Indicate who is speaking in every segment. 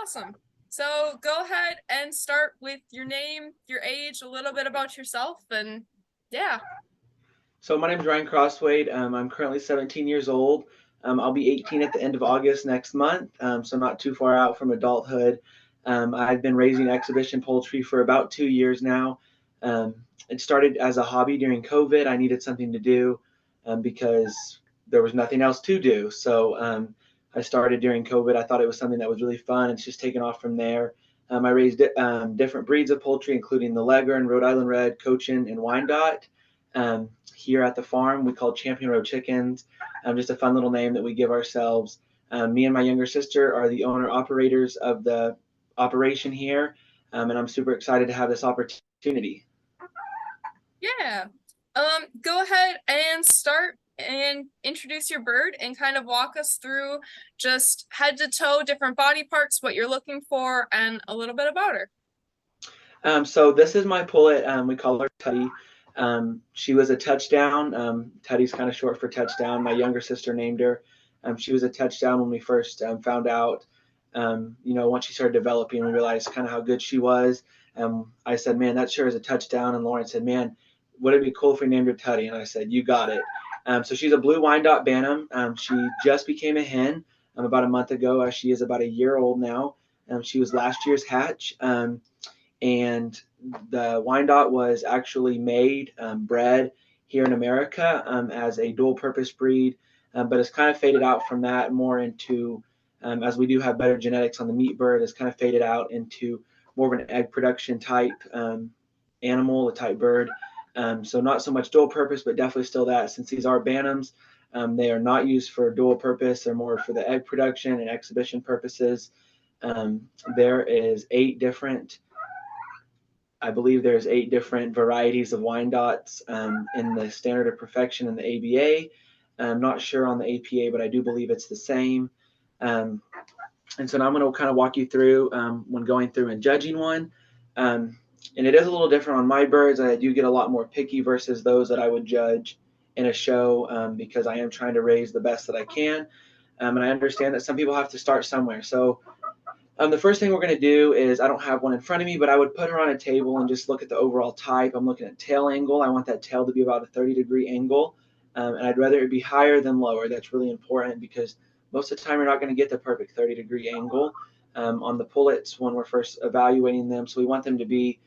Speaker 1: Awesome. So go ahead and start with your name, your age, a little bit about yourself, and yeah.
Speaker 2: So my name is Ryne Crosthwait. I'm currently 17 years old. I'll be 18 at the end of August next month, so not too far out from adulthood. I've been raising exhibition poultry for about 2 years now. Um, it started as a hobby during COVID. I needed something to do because there was nothing else to do. So I started during COVID. I thought it was something that was really fun. It's just taken off from there. I raised different breeds of poultry, including the Leghorn, Rhode Island Red, Cochin, and Wyandotte. Here at the farm, we call Champion Road chickens, just a fun little name that we give ourselves. Me and my younger sister are the owner operators of the operation here, and I'm super excited to have this opportunity.
Speaker 1: Yeah. Go ahead and start and introduce your bird and kind of walk us through just head to toe, different body parts, what you're looking for, and a little bit about her.
Speaker 2: So this is my pullet. We call her Tutty. She was a touchdown. Tutty's kind of short for touchdown. My younger sister named her. She was a touchdown when we first found out. Once she started developing, we realized kind of how good she was. I said, "Man, that sure is a touchdown." And Lauren said, "Man, would it be cool if we named her Tutty?" And I said, "You got it." So she's a blue Wyandotte Bantam. She just became a hen about a month ago. She is about a year old now. She was last year's hatch. And the Wyandotte was actually made, bred here in America as a dual purpose breed, but it's kind of faded out from that more into, as we do have better genetics on the meat bird, it's kind of faded out into more of an egg production type animal, a type bird. So not so much dual purpose, but definitely still that. Since these are Bantams, they are not used for dual purpose. They're more for the egg production and exhibition purposes. There is I believe there's 8 different varieties of Wyandottes in the Standard of Perfection and the ABA. I'm not sure on the APA, but I do believe it's the same. And so now I'm going to kind of walk you through when going through and judging one. And it is a little different on my birds. I do get a lot more picky versus those that I would judge in a show because I am trying to raise the best that I can. And I understand that some people have to start somewhere. So the first thing we're going to do is, I don't have one in front of me, but I would put her on a table and just look at the overall type. I'm looking at tail angle. I want that tail to be about a 30-degree angle. And I'd rather it be higher than lower. That's really important because most of the time you're not going to get the perfect 30-degree angle on the pullets when we're first evaluating them. So we want them to be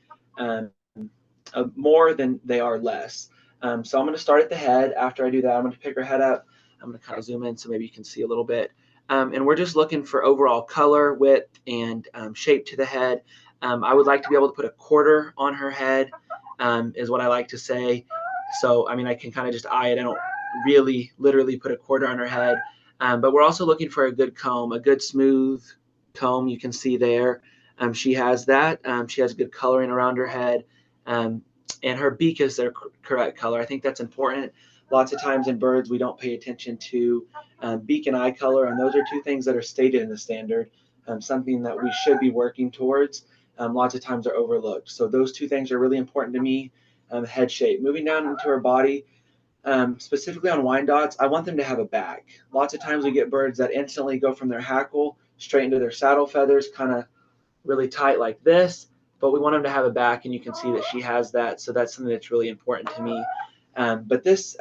Speaker 2: more than they are less. So I'm going to start at the head. After I do that, I'm going to pick her head up. I'm going to kind of zoom in so maybe you can see a little bit. And we're just looking for overall color, width, and shape to the head. I would like to be able to put a quarter on her head, is what I like to say. So, I mean, I can kind of just eye it. I don't really literally put a quarter on her head. But we're also looking for a good comb, a good smooth comb. You can see there. She has that. She has good coloring around her head. And her beak is their correct color. I think that's important. Lots of times in birds, we don't pay attention to beak and eye color, and those are two things that are stated in the standard, something that we should be working towards. Lots of times are overlooked. So those two things are really important to me. Head shape. Moving down into her body, specifically on Wyandottes, I want them to have a back. Lots of times we get birds that instantly go from their hackle straight into their saddle feathers, kind of really tight like this, but we want them to have a back, and you can see that she has that. So that's something that's really important to me. But this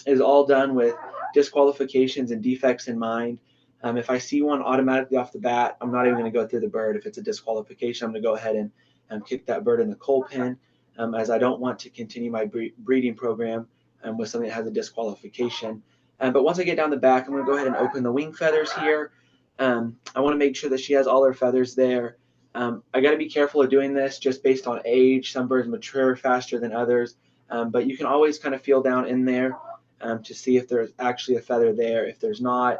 Speaker 2: is all done with disqualifications and defects in mind. If I see one automatically off the bat, I'm not even going to go through the bird. If it's a disqualification, I'm going to go ahead and kick that bird in the coal pen, as I don't want to continue my breeding program with something that has a disqualification. But once I get down the back, I'm going to go ahead and open the wing feathers here. I want to make sure that she has all her feathers there. I got to be careful of doing this just based on age. Some birds mature faster than others. But you can always kind of feel down in there to see if there's actually a feather there. If there's not,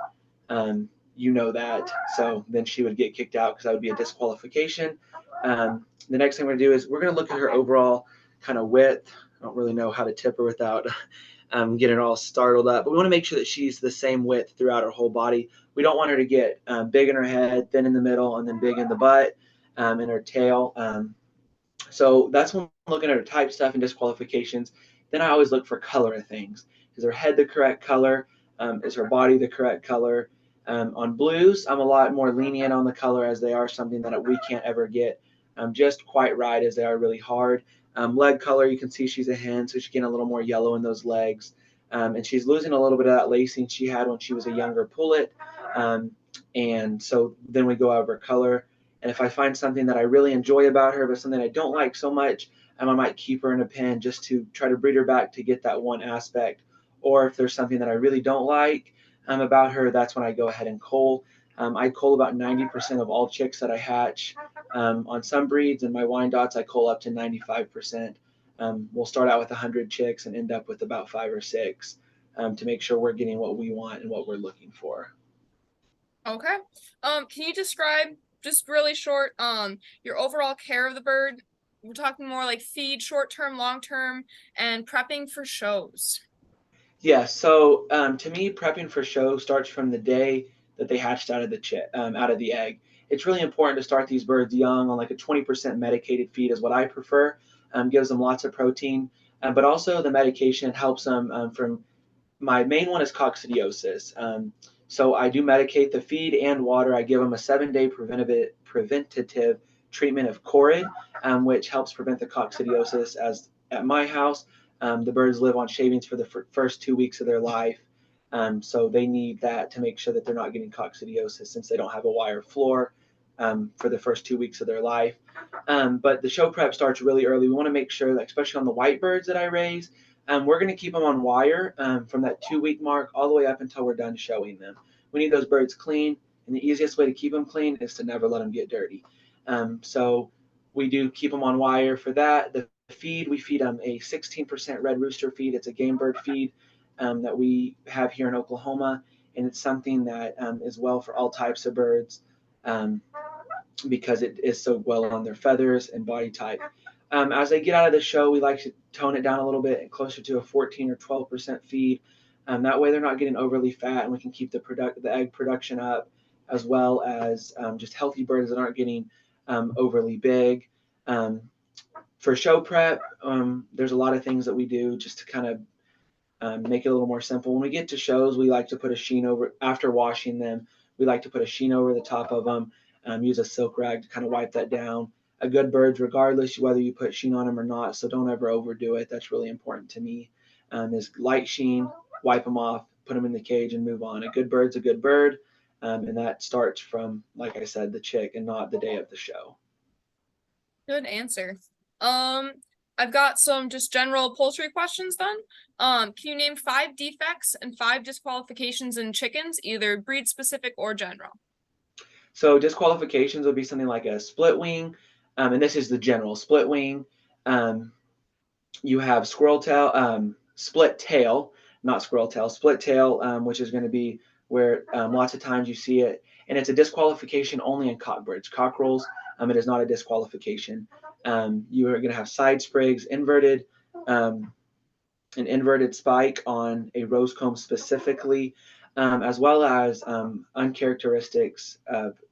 Speaker 2: you know that. So then she would get kicked out because that would be a disqualification. The next thing we're going to do is we're going to look at her overall kind of width. I don't really know how to tip her without getting all startled up. But we want to make sure that she's the same width throughout her whole body. We don't want her to get big in her head, thin in the middle, and then big in the butt and her tail. So that's when I'm looking at her type stuff and disqualifications. Then I always look for color of things. Is her head the correct color? Is her body the correct color? On blues, I'm a lot more lenient on the color, as they are something that we can't ever get just quite right, as they are really hard. Leg color, you can see she's a hen, so she's getting a little more yellow in those legs. And she's losing a little bit of that lacing she had when she was a younger pullet. And so then we go over color. And if I find something that I really enjoy about her, but something I don't like so much, I might keep her in a pen just to try to breed her back to get that one aspect. Or if there's something that I really don't like about her, that's when I go ahead and cull. I cull about 90% of all chicks that I hatch. On some breeds and my Wyandottes, I cull up to 95%. We'll start out with 100 chicks and end up with about 5 or 6 to make sure we're getting what we want and what we're looking for.
Speaker 1: Okay. Can you describe, just really short, your overall care of the bird? We're talking more like feed, short term, long term, and prepping for shows.
Speaker 2: Yeah, so to me, prepping for show starts from the day that they hatched out of out of the egg. It's really important to start these birds young on like a 20% medicated feed is what I prefer. Gives them lots of protein, but also the medication helps them from. My main one is coccidiosis. So I do medicate the feed and water. I give them a 7-day preventative treatment of Corid, which helps prevent the coccidiosis. As at my house, the birds live on shavings for the first 2 weeks of their life. So they need that to make sure that they're not getting coccidiosis, since they don't have a wire floor for the first 2 weeks of their life. But the show prep starts really early. We want to make sure that, especially on the white birds that I raise, we're going to keep them on wire from that 2-week mark all the way up until we're done showing them. We need those birds clean, and the easiest way to keep them clean is to never let them get dirty. So we do keep them on wire for that. The feed, we feed them a 16% red rooster feed. It's a game bird feed that we have here in Oklahoma, and it's something that is well for all types of birds because it is so well on their feathers and body type. As they get out of the show, we like to tone it down a little bit and closer to a 14 or 12% feed. That way they're not getting overly fat, and we can keep the egg production up, as well as just healthy birds that aren't getting overly big. For show prep, there's a lot of things that we do just to kind of make it a little more simple. When we get to shows, we like to put a sheen over, after washing them, we like to put a sheen over the top of them, use a silk rag to kind of wipe that down. A good bird, regardless whether you put sheen on them or not, so don't ever overdo it. That's really important to me. Is light sheen, wipe them off, put them in the cage, and move on. A good bird's a good bird, and that starts from, like I said, the chick and not the day of the show.
Speaker 1: Good answer. Um, I've got some just general poultry questions then. Can you name 5 defects and 5 disqualifications in chickens, either breed specific or general?
Speaker 2: So disqualifications would be something like a split wing, and this is the general split wing. You have squirrel tail, split tail, not squirrel tail, split tail, which is going to be where lots of times you see it, and it's a disqualification only in cockbirds. Cockerels, it is not a disqualification. You are going to have side sprigs, an inverted spike on a rose comb specifically, as well as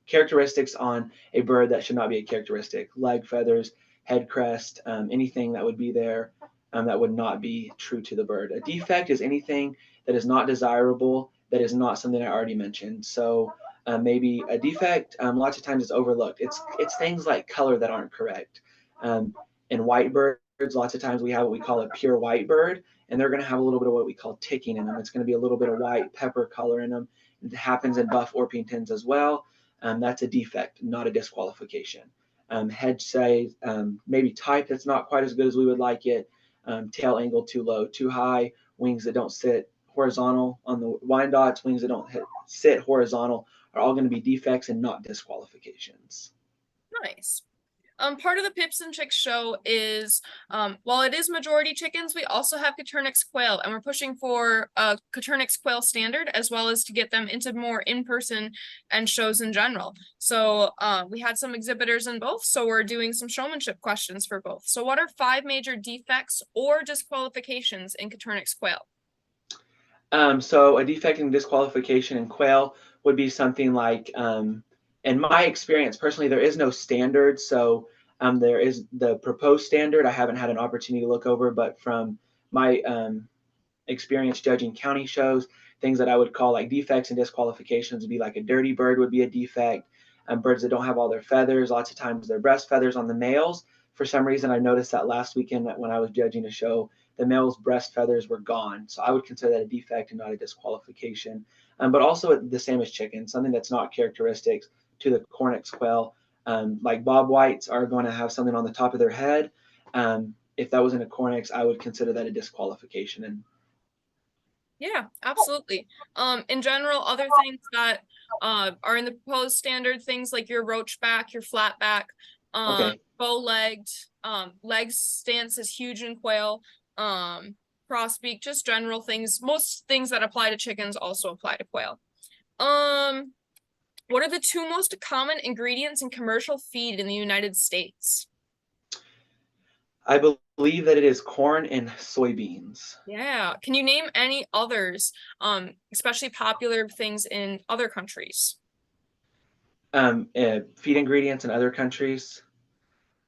Speaker 2: characteristics on a bird that should not be a characteristic, leg feathers, head crest, anything that would be there that would not be true to the bird. A defect is anything that is not desirable, that is not something I already mentioned. So maybe a defect, lots of times it's overlooked. It's things like color that aren't correct. In white birds, lots of times we have what we call a pure white bird, and they're going to have a little bit of what we call ticking in them. It's going to be a little bit of white pepper color in them. It happens in buff Orpingtons as well. That's a defect, not a disqualification. Head size, maybe type that's not quite as good as we would like it. Tail angle too low, too high. Wings that don't sit horizontal on the Wyandottes, wings that don't sit horizontal are all going to be defects and not disqualifications.
Speaker 1: Nice. Part of the Pips and Chicks show is, while it is majority chickens, we also have Coturnix quail, and we're pushing for a Coturnix quail standard, as well as to get them into more in-person and shows in general. So we had some exhibitors in both, so we're doing some showmanship questions for both. So what are 5 major defects or disqualifications in Coturnix quail?
Speaker 2: So a defect and disqualification in quail would be something like, in my experience personally, there is no standard. So there is the proposed standard. I haven't had an opportunity to look over, but from my experience judging county shows, things that I would call like defects and disqualifications would be like a dirty bird would be a defect. Birds that don't have all their feathers, lots of times their breast feathers on the males. For some reason, I noticed that last weekend when I was judging a show, the male's breast feathers were gone. So I would consider that a defect and not a disqualification. But also the same as chicken, something that's not characteristic to the Cornix quail. Like bob whites are going to have something on the top of their head. If that was in a Cornix, I would consider that a disqualification. And
Speaker 1: Yeah, absolutely. In general, other things that are in the proposed standard, things like your roachback, your flatback,
Speaker 2: okay,
Speaker 1: bow-legged, leg stance is huge in quail, crossbeak, just general things. Most things that apply to chickens also apply to quail. What are the two most common ingredients in commercial feed in the United States?
Speaker 2: I believe that it is corn and soybeans.
Speaker 1: Yeah. Can you name any others, especially popular things in other countries?
Speaker 2: Feed ingredients in other countries.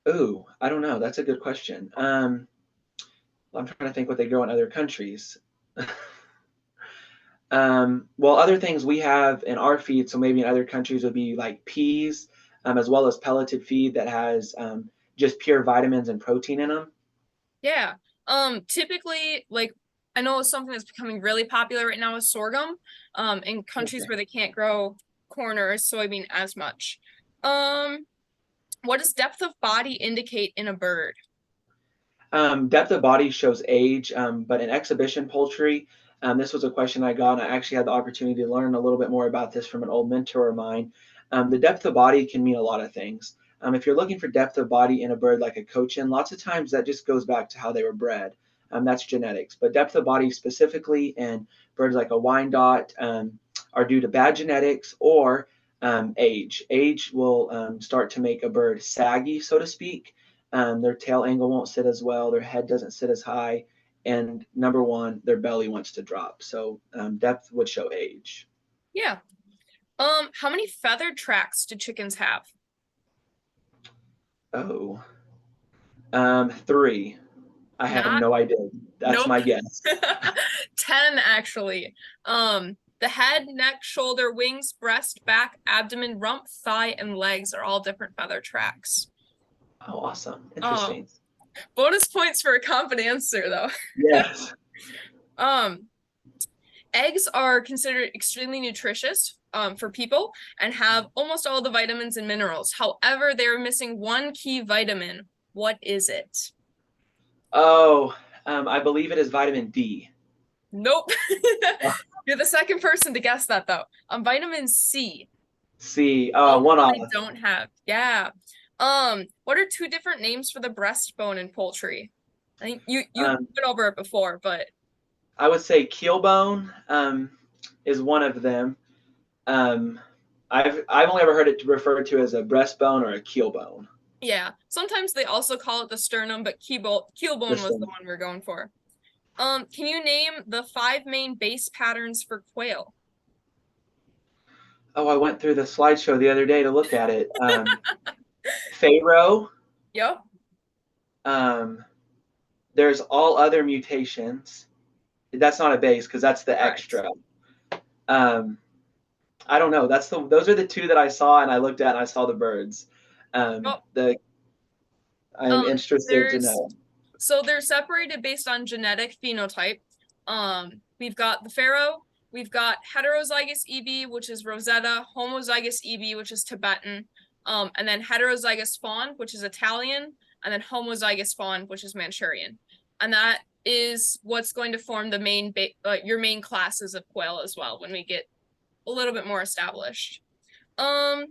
Speaker 2: Ooh, I don't know. That's a good question. I'm trying to think what they grow in other countries. Well, other things we have in our feed, so maybe in other countries would be like peas, as well as pelleted feed that has just pure vitamins and protein in them.
Speaker 1: Yeah. Typically, like I know something that's becoming really popular right now is sorghum, in countries
Speaker 2: Okay.
Speaker 1: where they can't grow corn or soybean as much. Um, what does depth of body indicate in a bird?
Speaker 2: Depth of body shows age, but in exhibition poultry, this was a question I got, and I actually had the opportunity to learn a little bit more about this from an old mentor of mine. The depth of body can mean a lot of things. If you're looking for depth of body in a bird like a cochin, lots of times that just goes back to how they were bred. That's genetics. But depth of body specifically in birds like a Wyandotte are due to bad genetics or age. Age will start to make a bird saggy, so to speak. Their tail angle won't sit as well, their head doesn't sit as high, and number one, their belly wants to drop. So depth would show age.
Speaker 1: Yeah. How many feathered tracts do chickens have?
Speaker 2: Oh, three. I have
Speaker 1: Not,
Speaker 2: no idea. That's
Speaker 1: nope.
Speaker 2: my guess.
Speaker 1: 10 actually. The head, neck, shoulder, wings, breast, back, abdomen, rump, thigh, and legs are all different feather tracts.
Speaker 2: Oh, awesome.
Speaker 1: Oh,
Speaker 2: Interesting.
Speaker 1: bonus points for a confident answer though.
Speaker 2: Yes.
Speaker 1: Um, Eggs are considered extremely nutritious for people and have almost all the vitamins and minerals. However, they're missing one key vitamin. What is it?
Speaker 2: Oh, I believe it is vitamin D.
Speaker 1: Nope. You're the second person to guess that though. Vitamin C.
Speaker 2: C.
Speaker 1: Also,
Speaker 2: One
Speaker 1: they
Speaker 2: off.
Speaker 1: don't have. Yeah. What are two different names for the breastbone in poultry? I think you
Speaker 2: Um,
Speaker 1: went over it before, but
Speaker 2: I would say keelbone is one of them. Um, I've only ever heard it referred to as a breastbone or a keelbone.
Speaker 1: yeah. Sometimes they also call it the sternum, but keelbone
Speaker 2: This
Speaker 1: was the
Speaker 2: one.
Speaker 1: one we're going for. Can you name the 5 main base patterns for quail?
Speaker 2: Oh, I went through the slideshow the other day to look at it. Pharaoh.
Speaker 1: Yep.
Speaker 2: Um, there's all other mutations. That's not a base because that's the
Speaker 1: Correct.
Speaker 2: extra. Um, I don't know. Those are the two that I saw and I looked at and I saw the birds.
Speaker 1: Oh,
Speaker 2: The I am interested to
Speaker 1: there's
Speaker 2: know.
Speaker 1: so they're separated based on genetic phenotype. We've got the pharaoh, we've got heterozygous EB, which is Rosetta, homozygous EB, which is Tibetan, and then heterozygous fawn, which is Italian, and then homozygous fawn, which is Manchurian. And that is what's going to form the your main classes of quail as well when we get a little bit more established. Um,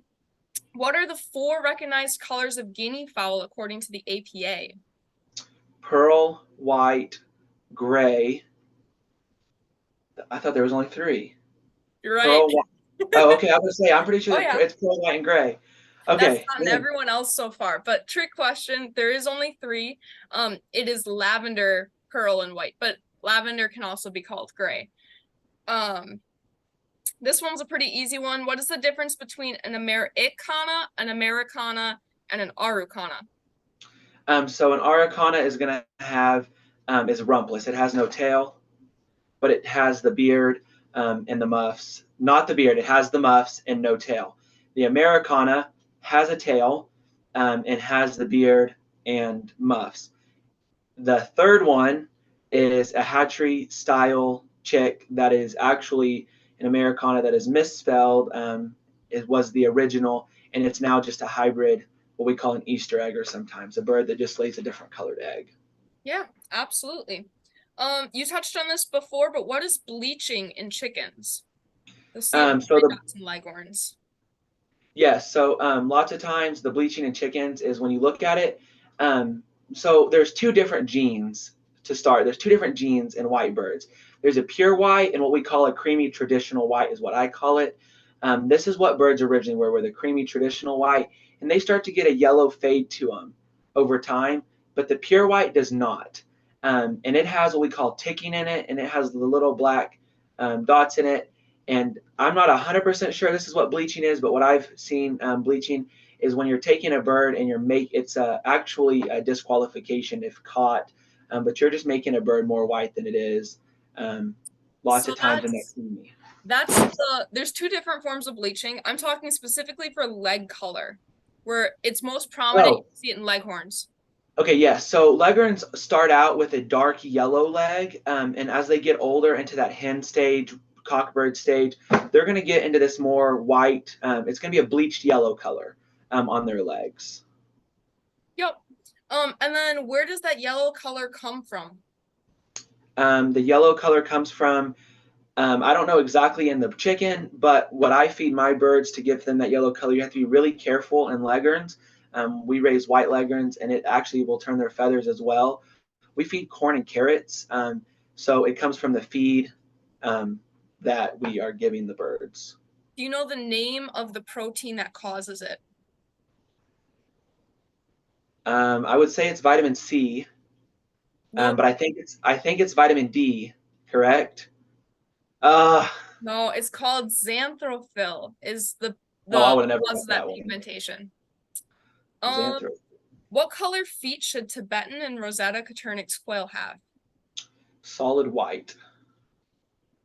Speaker 1: what are the 4 recognized colors of guinea fowl according to the APA?
Speaker 2: Pearl, white, gray. I thought there was only three.
Speaker 1: You're right.
Speaker 2: Pearl, white. Oh, okay. I was gonna say I'm pretty sure
Speaker 1: Oh
Speaker 2: that
Speaker 1: yeah.
Speaker 2: it's pearl, white, and gray.
Speaker 1: That's
Speaker 2: Okay.
Speaker 1: gotten everyone else so far. But trick question, there is only 3. It is lavender, pearl, and white, but lavender can also be called gray. This one's a pretty easy one. What is the difference between an Americana, and an Araucana?
Speaker 2: So an Araucana is gonna have is rumpless. It has no tail, but it has the beard. and the muffs. Not the beard. It has the muffs and no tail. The Americana has a tail and has the beard and muffs. The third one is a hatchery style chick that is actually an Americana that is misspelled. It was the original, and it's now just a hybrid, what we call an Easter egg, or sometimes a bird that just lays a different colored egg.
Speaker 1: Yeah, absolutely. You touched on this before, but what is bleaching in chickens? You'll see it in
Speaker 2: So the
Speaker 1: dots and leghorns.
Speaker 2: Yes, so lots of times the bleaching in chickens is when you look at it. So there's two different genes to start. There's two different genes in white birds. There's a pure white and what we call a creamy traditional white is what I call it. This is what birds originally were the creamy traditional white, and they start to get a yellow fade to them over time, but the pure white does not. And it has what we call ticking in it, and it has the little black dots in it. And I'm not 100% sure this is what bleaching is, but what I've seen bleaching is when you're taking a bird and it's actually a disqualification if caught, but you're just making a bird more white than it is. Lots
Speaker 1: So
Speaker 2: of times in
Speaker 1: there's two different forms of bleaching. I'm talking specifically for leg color, where it's most prominent. You
Speaker 2: Oh,
Speaker 1: see it in leghorns.
Speaker 2: okay, yes. So leghorns start out with a dark yellow leg, and as they get older into that hen stage, cockbird stage, they're going to get into this more white. It's going to be a bleached yellow color on their legs.
Speaker 1: Yep. And then where does that yellow color come from?
Speaker 2: The yellow color comes from, I don't know exactly in the chicken, but what I feed my birds to give them that yellow color, you have to be really careful in leghorns. We raise white leghorns, and it actually will turn their feathers as well. We feed corn and carrots, so it comes from the feed that we are giving the birds.
Speaker 1: Do you know the name of the protein that causes it?
Speaker 2: I would say it's vitamin C,
Speaker 1: What?
Speaker 2: but I think it's vitamin D, correct? Uh,
Speaker 1: No, it's called xanthophyll. Is
Speaker 2: oh, I
Speaker 1: the
Speaker 2: would have never
Speaker 1: cause
Speaker 2: got
Speaker 1: of that
Speaker 2: that one.
Speaker 1: pigmentation? Um,
Speaker 2: Xanthro.
Speaker 1: what color feet should Tibetan and Rosetta Coturnix quail have?
Speaker 2: Solid white.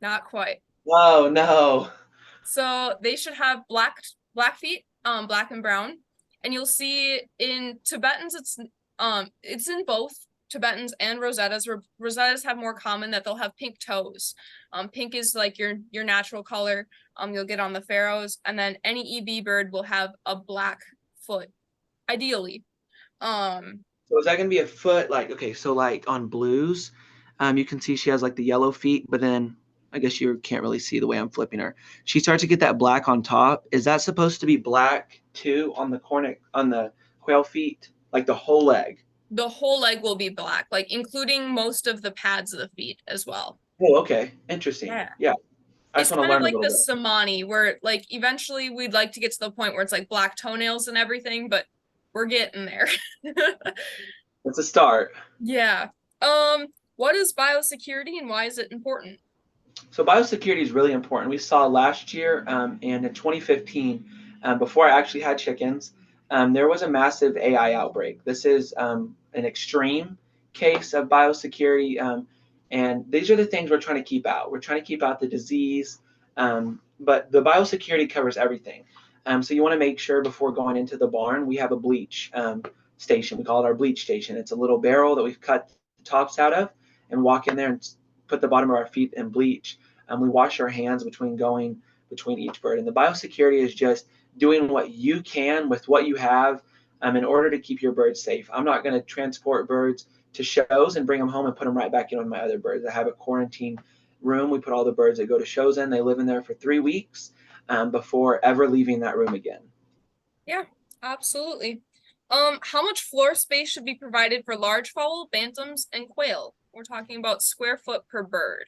Speaker 1: Not quite.
Speaker 2: Oh no.
Speaker 1: So they should have black feet, black and brown. And you'll see in Tibetans it's in both Tibetans and Rosettas. Rosettas have more common that they'll have pink toes. Pink is like your natural color. You'll get on the pharaohs, and then any EB bird will have a black foot, ideally.
Speaker 2: So is that gonna be a foot? Like, okay, so like on blues, you can see she has like the yellow feet, but then I guess you can't really see the way I'm flipping her. She starts to get that black on top. Is that supposed to be black too on the quail feet, like the whole leg?
Speaker 1: The whole leg will be black, like including most of the pads of the feet as well.
Speaker 2: Oh, okay, interesting.
Speaker 1: Yeah.
Speaker 2: Yeah, I just
Speaker 1: It's
Speaker 2: want to
Speaker 1: kind of
Speaker 2: learn a
Speaker 1: like
Speaker 2: little
Speaker 1: the
Speaker 2: bit.
Speaker 1: Samani, where like eventually we'd like to get to the point where it's like black toenails and everything, but we're getting there.
Speaker 2: It's a start.
Speaker 1: Yeah. What is biosecurity and why is it important?
Speaker 2: So biosecurity is really important. We saw last year and in 2015, before I actually had chickens, there was a massive AI outbreak. This is an extreme case of biosecurity, and these are the things we're trying to keep out. We're trying to keep out the disease, but the biosecurity covers everything. So you want to make sure before going into the barn, we have a bleach station. We call it our bleach station. It's a little barrel that we've cut the tops out of and walk in there and put the bottom of our feet in bleach. We wash our hands between each bird. And the biosecurity is just doing what you can with what you have in order to keep your birds safe. I'm not going to transport birds to shows and bring them home and put them right back in with my other birds. I have a quarantine room. We put all the birds that go to shows in. They live in there for 3 weeks before ever leaving that room again.
Speaker 1: Yeah, absolutely. How much floor space should be provided for large fowl, bantams, and quail? We're talking about square foot per bird.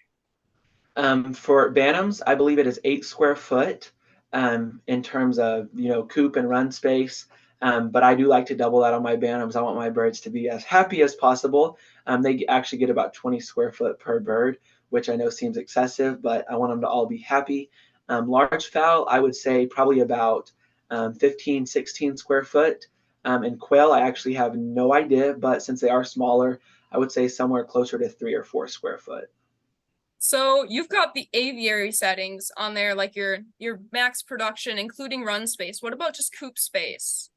Speaker 2: For Bantams, I believe it is 8 square foot in terms of coop and run space. But I do like to double that on my Bantams. I want my birds to be as happy as possible. They actually get about 20 square foot per bird, which I know seems excessive, but I want them to all be happy. Large fowl, I would say probably about 15, 16 square foot. And quail, I actually have no idea, but since they are smaller, I would say somewhere closer to 3 or 4 square foot.
Speaker 1: So you've got the aviary settings on there, like your max production, including run space. What about just coop space?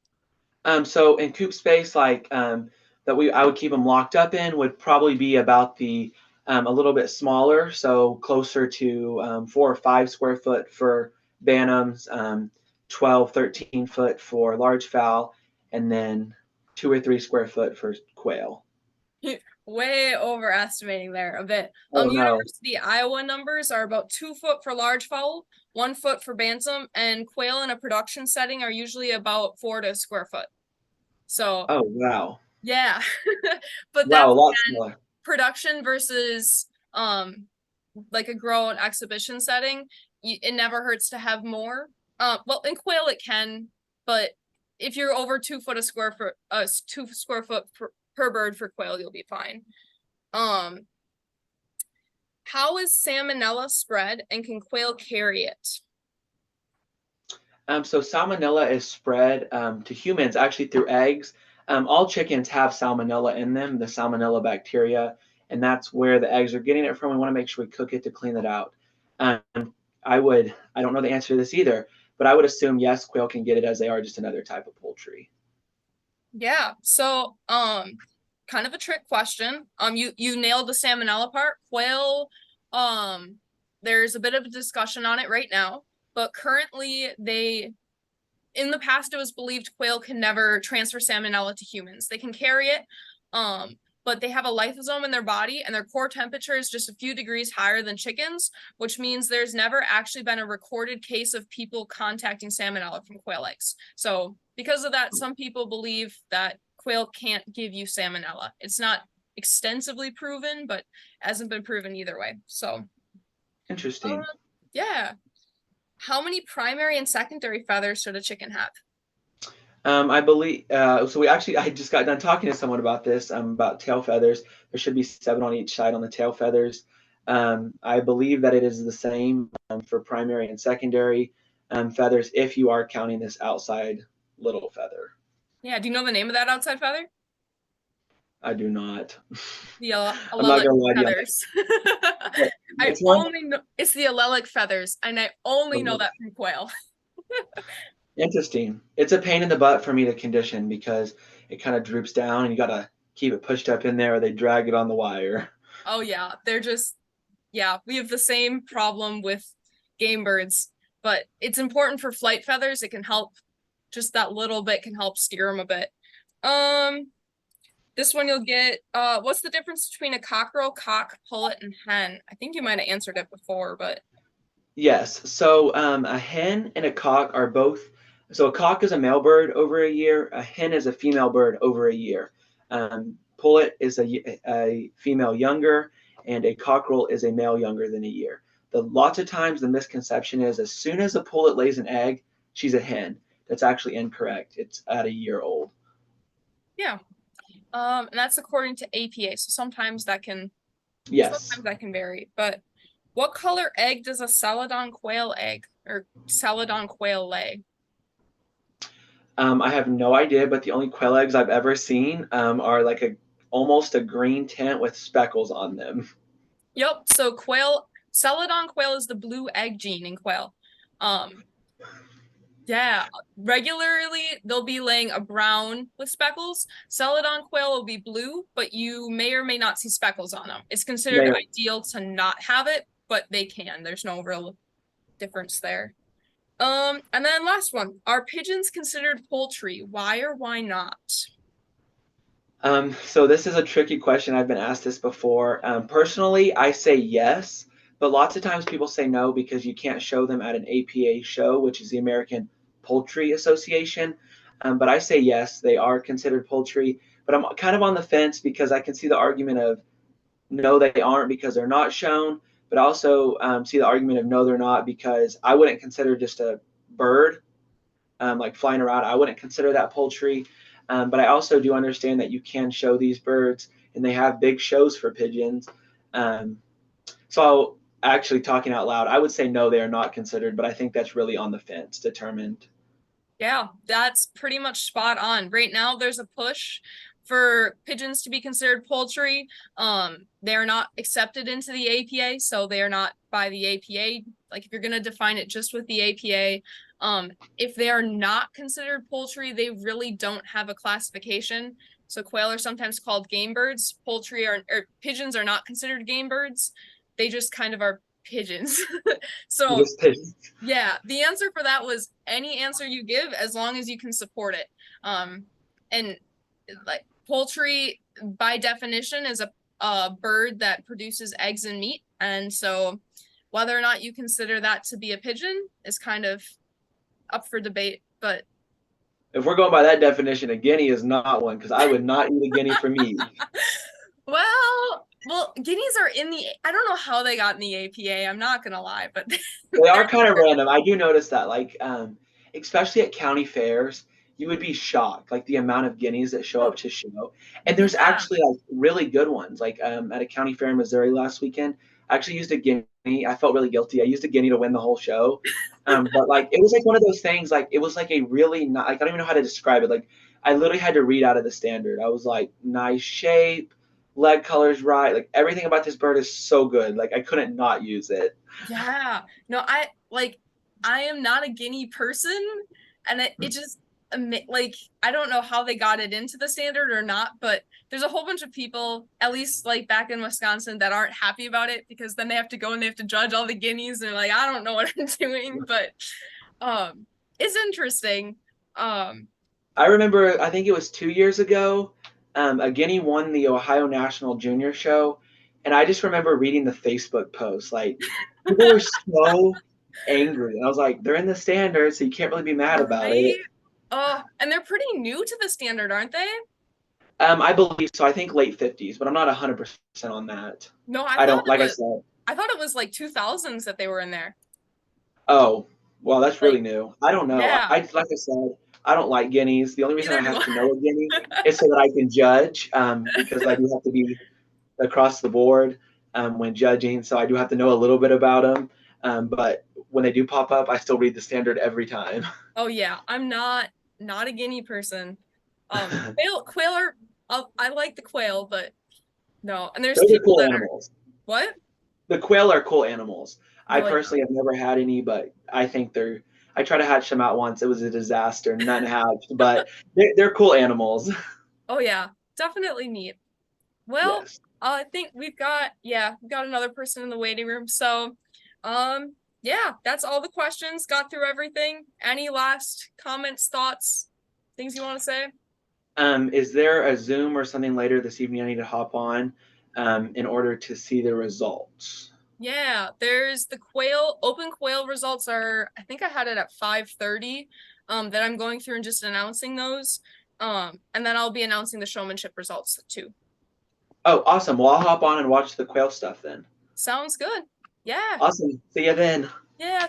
Speaker 2: So in coop space, like I would keep them locked up in would probably be about the a little bit smaller, so closer to 4 or 5 square foot for bantams, 12, 13 foot for large fowl, and then 2 or 3 square foot for quail.
Speaker 1: Way overestimating there a bit.
Speaker 2: Oh no.
Speaker 1: University Iowa numbers are about 2 foot for large fowl, 1 foot for bantam, and quail in a production setting are usually about 4 to a square foot. So
Speaker 2: Oh wow.
Speaker 1: yeah, but
Speaker 2: Wow, a
Speaker 1: that's
Speaker 2: lot smaller.
Speaker 1: production versus like a grow and exhibition setting. It never hurts to have more. Well, in quail it can, but if you're over 2 foot a square foot, 2 square foot per bird for quail, you'll be fine. Um, how is salmonella spread, and can quail carry it?
Speaker 2: So salmonella is spread to humans actually through eggs. All chickens have salmonella in them, the salmonella bacteria, and that's where the eggs are getting it from. We want to make sure we cook it to clean it out. Um, I don't know the answer to this either, but I would assume yes, quail can get it as they are just another type of poultry.
Speaker 1: Yeah. So, kind of a trick question. You nailed the salmonella part. Quail, um, there's a bit of a discussion on it right now, but currently in the past it was believed quail can never transfer salmonella to humans. They can carry it, but they have a lysosome in their body and their core temperature is just a few degrees higher than chickens, which means there's never actually been a recorded case of people contacting salmonella from quail eggs. So because of that, some people believe that quail can't give you salmonella. It's not extensively proven, but hasn't been proven either way. So uh,
Speaker 2: Interesting.
Speaker 1: yeah. How many primary and secondary feathers should a chicken have?
Speaker 2: I believe so. I just got done talking to someone about this, about tail feathers. There should be 7 on each side on the tail feathers. I believe that it is the same for primary and secondary feathers if you are counting this outside little feather.
Speaker 1: Yeah, do you know the name of that outside feather?
Speaker 2: I do not.
Speaker 1: The
Speaker 2: I'm not
Speaker 1: allelic
Speaker 2: gonna lie to you.
Speaker 1: feathers. I
Speaker 2: Which one?
Speaker 1: only know it's the allelic feathers, and I only know that from quail.
Speaker 2: Interesting. It's a pain in the butt for me to condition because it kind of droops down and you gotta keep it pushed up in there or they drag it on the wire.
Speaker 1: Oh yeah, they're just yeah, we have the same problem with game birds, but it's important for flight feathers. It can help just that little bit can help steer them a bit. Um, this one you'll get what's the difference between a cockerel, cock, pullet, and hen? I think you might have answered it before, but
Speaker 2: Yes. So a hen and a cock are both. So a cock is a male bird over a year. A hen is a female bird over a year. Pullet is a female younger, and a cockerel is a male younger than a year. Lots of times the misconception is as soon as a pullet lays an egg, she's a hen. That's actually incorrect. It's at a year old.
Speaker 1: yeah. And that's according to APA. So
Speaker 2: Yes.
Speaker 1: sometimes that can vary. But what color egg does a celadon quail egg or celadon quail lay?
Speaker 2: I have no idea, but the only quail eggs I've ever seen are like a almost a green tint with speckles on them.
Speaker 1: Yep. So celadon quail is the blue egg gene in quail. Um, yeah, regularly they'll be laying a brown with speckles. Celadon quail will be blue, but you may or may not see speckles on them. It's considered
Speaker 2: They
Speaker 1: ideal to not have it, but they can. There's no real difference there. And then last one. Are pigeons considered poultry? Why or why not?
Speaker 2: So this is a tricky question. I've been asked this before. Personally, I say yes, but lots of times people say no because you can't show them at an APA show, which is the American Poultry Association. But I say yes, they are considered poultry. But I'm kind of on the fence because I can see the argument of no, they aren't because they're not shown, but also see the argument of no, they're not because I wouldn't consider just a bird like flying around. I wouldn't consider that poultry. But I also do understand that you can show these birds, and they have big shows for pigeons. Um, so, actually, talking out loud, I would say no, they are not considered, but I think that's really on the fence, determined.
Speaker 1: Yeah, that's pretty much spot on. Right now, there's a push for pigeons to be considered poultry, they are not accepted into the APA, so they are not by the APA. Like if you're gonna define it just with the APA, if they are not considered poultry, they really don't have a classification. So quail are sometimes called game birds. Poultry or pigeons are not considered game birds. They just kind of are pigeons. So
Speaker 2: Just pigeons.
Speaker 1: yeah, the answer for that was any answer you give as long as you can support it. And like poultry by definition is a bird that produces eggs and meat. And so whether or not you consider that to be a pigeon is kind of up for debate. But
Speaker 2: If we're going by that definition, a guinea is not one because I would not eat a guinea for meat.
Speaker 1: well, guineas are in the, I don't know how they got in the APA. I'm not gonna lie, but
Speaker 2: They are kind of random. I do notice that, like, especially at county fairs, you would be shocked, like the amount of guineas that show up to show. And there's
Speaker 1: yeah,
Speaker 2: actually like really good ones. Like at a county fair in Missouri last weekend, I actually used a guinea. I felt really guilty. I used a guinea to win the whole show. But like it was like one of those things. Like it was like a really not, like I don't even know how to describe it. Like I literally had to read out of the standard. I was like, nice shape, leg colors right. Like everything about this bird is so good. Like I couldn't not use it.
Speaker 1: yeah. No, I am not a guinea person, and it just like I don't know how they got it into the standard or not, but there's a whole bunch of people, at least like back in Wisconsin, that aren't happy about it because then they have to go and they have to judge all the guineas and they're like, I don't know what I'm doing, but it's interesting.
Speaker 2: I remember, I think it was 2 years ago, a guinea won the Ohio National Junior Show, and I just remember reading the Facebook post. Like, people were so angry. And I was like, they're in the standard, so you can't really be mad about
Speaker 1: Right?
Speaker 2: it.
Speaker 1: Oh, and they're pretty new to the standard, aren't they?
Speaker 2: I believe so. I think late 50s, but I'm not 100% on that.
Speaker 1: No,
Speaker 2: I don't, like I said,
Speaker 1: I thought it was like 2000s that they were in there.
Speaker 2: oh, well, that's really
Speaker 1: Like,
Speaker 2: new. I don't know.
Speaker 1: yeah,
Speaker 2: Like I said, I don't like guineas. The only reason I
Speaker 1: neither do
Speaker 2: have to
Speaker 1: I.
Speaker 2: know a guinea is so that I can judge, because I do have to be across the board when judging. So I do have to know a little bit about them. But when they do pop up, I still read the standard every time.
Speaker 1: Oh yeah, I'm not a guinea person.
Speaker 2: Those
Speaker 1: Quail are I like the quail, but no. And there's
Speaker 2: are
Speaker 1: people
Speaker 2: cool
Speaker 1: that are
Speaker 2: animals.
Speaker 1: what?
Speaker 2: The quail are cool animals. I
Speaker 1: Well,
Speaker 2: personally have never had any, but I think they're. I tried to hatch them out once. It was a disaster. None hatched, but they're cool animals.
Speaker 1: oh yeah, definitely neat. Well,
Speaker 2: Yes.
Speaker 1: I think we've got another person in the waiting room. So, yeah, that's all the questions. Got through everything. Any last comments, thoughts, things you want to say?
Speaker 2: Is there a Zoom or something later this evening I need to hop on in order to see the results?
Speaker 1: Yeah, there's the open quail results are, I think I had it at 5:30, that I'm going through and just announcing those. And then I'll be announcing the showmanship results too.
Speaker 2: Oh, awesome. Well, I'll hop on and watch the quail stuff then.
Speaker 1: Sounds good. Yeah.
Speaker 2: Awesome. See you then.
Speaker 1: Yeah.